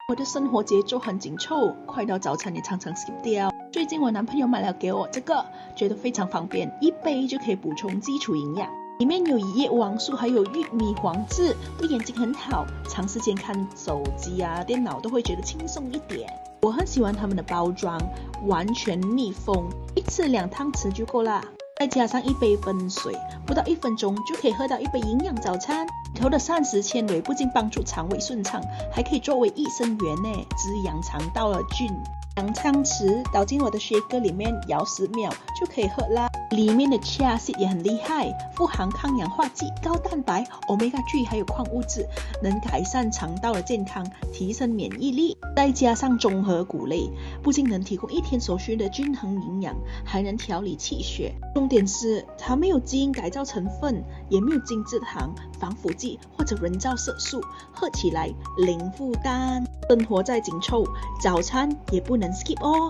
我的生活节奏很紧凑，快到早餐也常常 skip 掉。最近我男朋友买了给我这个，觉得非常方便，一杯就可以补充基础营养。里面有叶黄素，还有玉米黄质，对眼睛很好。长时间看手机电脑都会觉得轻松一点。我很喜欢他们的包装，完全密封，一次2汤匙就够啦。再加上一杯温水，不到1分钟就可以喝到一杯营养早餐。里头的膳食纤维不仅帮助肠胃顺畅，还可以作为益生元呢，滋养肠道的菌。2汤匙倒进我的shaker里面，摇10秒就可以喝啦。里面的 chia seed 也很厉害，富含抗氧化剂、高蛋白、omega 3还有矿物质，能改善肠道的健康，提升免疫力。再加上综合谷类，不仅能提供一天所需的均衡营养，还能调理气血。重点是它没有基因改造成分，也没有精制糖、防腐剂或者人造色素，喝起来零负担。生活再紧凑，早餐也不能 skip哦。